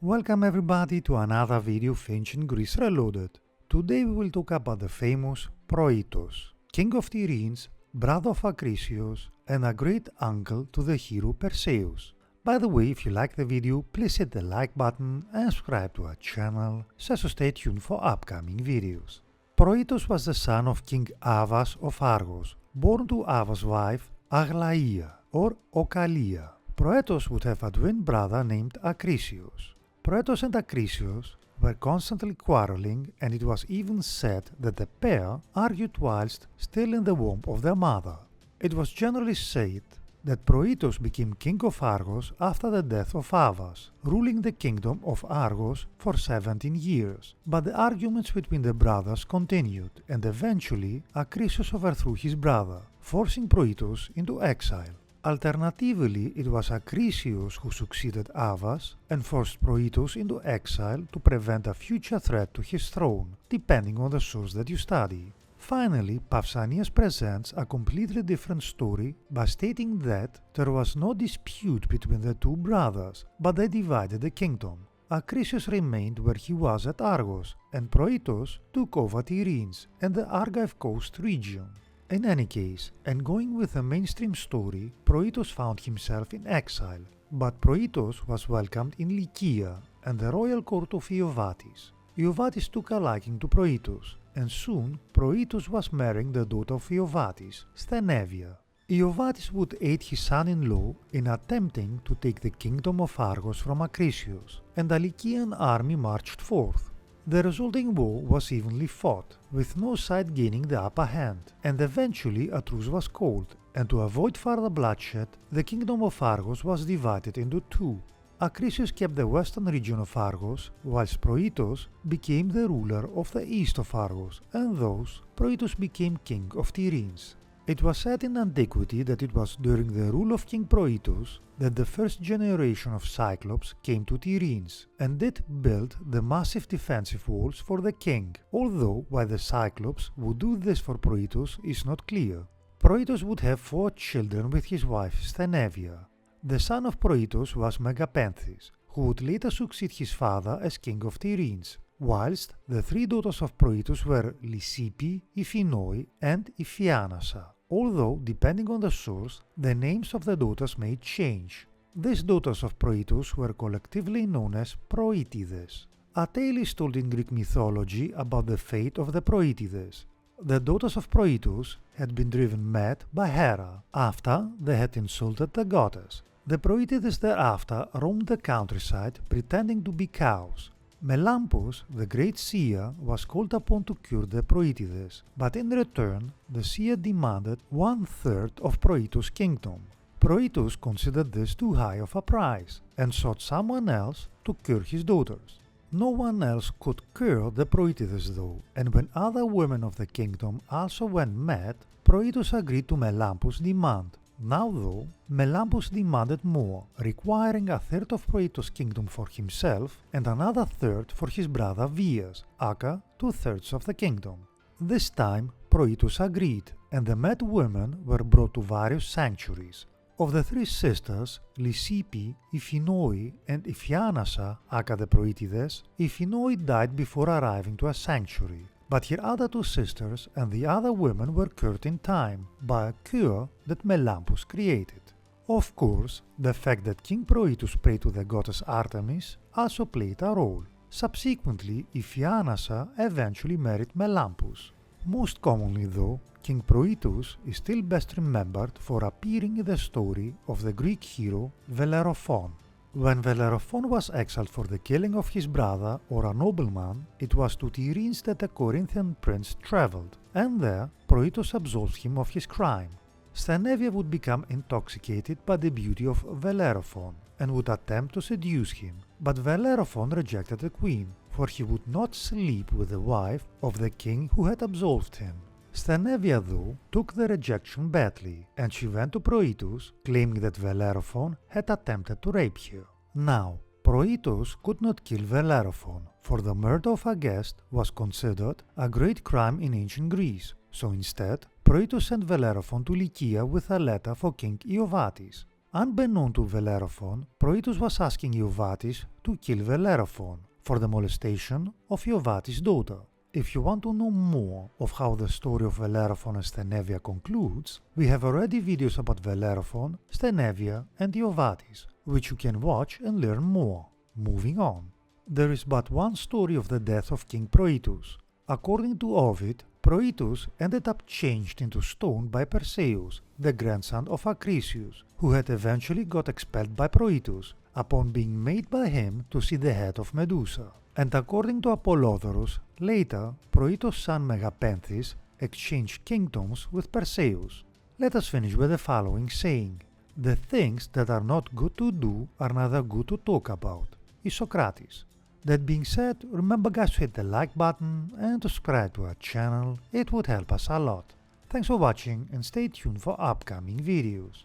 Welcome everybody to another video of Ancient Greece Reloaded. Today we will talk about the famous Proetus, king of Tiryns, brother of Acrisius, and a great uncle to the hero Perseus. By the way, if you like the video, please hit the like button and subscribe to our channel so as to stay tuned for upcoming videos. Proetus was the son of King Avas of Argos, born to Avas' wife Aglaia or Ocalia. Proetus would have a twin brother named Acrisius. Proetus and Acrisius were constantly quarreling, and it was even said that the pair argued whilst still in the womb of their mother. It was generally said that Proetus became king of Argos after the death of Avas, ruling the kingdom of Argos for 17 years. But the arguments between the brothers continued, and eventually Acrisius overthrew his brother, forcing Proetus into exile. Alternatively, it was Acrisius who succeeded Avas and forced Proetus into exile to prevent a future threat to his throne, depending on the source that you study. Finally, Pausanias presents a completely different story by stating that there was no dispute between the two brothers, but they divided the kingdom. Acrisius remained where he was at Argos, and Proetus took over Tiryns and the Argive coast region. In any case, and going with the mainstream story, Proetus found himself in exile, but Proetus was welcomed in Lycia and the royal court of Iobates. Iobates took a liking to Proetus, and soon Proetus was marrying the daughter of Iobates, Stheneboea. Iobates would aid his son-in-law in attempting to take the kingdom of Argos from Acrisius, and a Lycian army marched forth. The resulting war was evenly fought, with no side gaining the upper hand, and eventually a truce was called, and to avoid further bloodshed, the kingdom of Argos was divided into two. Acrisius kept the western region of Argos, whilst Proetus became the ruler of the east of Argos, and thus Proetus became king of Tiryns. It was said in antiquity that it was during the rule of King Proetus that the first generation of Cyclops came to Tiryns and did build the massive defensive walls for the king, although why the Cyclops would do this for Proetus is not clear. Proetus would have 4 children with his wife Stheneboea. The son of Proetus was Megapenthes, who would later succeed his father as king of Tiryns, whilst the 3 daughters of Proetus were Lysippe, Iphinoe, and Iphianassa, although, depending on the source, the names of the daughters may change. These daughters of Proetus were collectively known as Proetides. A tale is told in Greek mythology about the fate of the Proetides. The daughters of Proetus had been driven mad by Hera after they had insulted the goddess. The Proetides thereafter roamed the countryside pretending to be cows. Melampus, the great seer, was called upon to cure the Proetides, but in return the seer demanded 1/3 of Proetus' kingdom. Proetus considered this too high of a price and sought someone else to cure his daughters. No one else could cure the Proetides though, and when other women of the kingdom also went mad, Proetus agreed to Melampus' demand. Now though, Melampus demanded more, requiring 1/3 of Proetus' kingdom for himself and another 1/3 for his brother Vias, aka 2/3 of the kingdom. This time Proetus agreed, and the mad women were brought to various sanctuaries. Of the 3 sisters, Lysippe, Iphinoe, and Iphianassa, aka the Proetides, Iphinoe died before arriving to a sanctuary. But her other 2 sisters and the other women were cured in time by a cure that Melampus created. Of course, the fact that King Proetus prayed to the goddess Artemis also played a role. Subsequently, Iphianassa eventually married Melampus. Most commonly though, King Proetus is still best remembered for appearing in the story of the Greek hero Bellerophon. When Bellerophon was exiled for the killing of his brother or a nobleman, it was to Tiryns that the Corinthian prince travelled, and there Proetus absolved him of his crime. Stheneboea would become intoxicated by the beauty of Bellerophon and would attempt to seduce him, but Bellerophon rejected the queen, for he would not sleep with the wife of the king who had absolved him. Stheneboea though took the rejection badly, and she went to Proetus claiming that Bellerophon had attempted to rape her. Now, Proetus could not kill Bellerophon, for the murder of a guest was considered a great crime in ancient Greece, so instead Proetus sent Bellerophon to Lycia with a letter for King Iobates. Unbeknown to Bellerophon, Proetus was asking Iobates to kill Bellerophon for the molestation of Iobates' daughter. If you want to know more of how the story of Bellerophon and Stheneboea concludes, we have already videos about Bellerophon, Stheneboea and Iobates, which you can watch and learn more. Moving on. There is but one story of the death of King Proetus. According to Ovid, Proetus ended up changed into stone by Perseus, the grandson of Acrisius, who had eventually got expelled by Proetus upon being made by him to see the head of Medusa. And according to Apollodorus, later Proetus' son Megapenthes exchanged kingdoms with Perseus. Let us finish with the following saying: "The things that are not good to do are neither good to talk about," is Socrates. That being said, remember guys to hit the like button and subscribe to our channel, it would help us a lot. Thanks for watching and stay tuned for upcoming videos.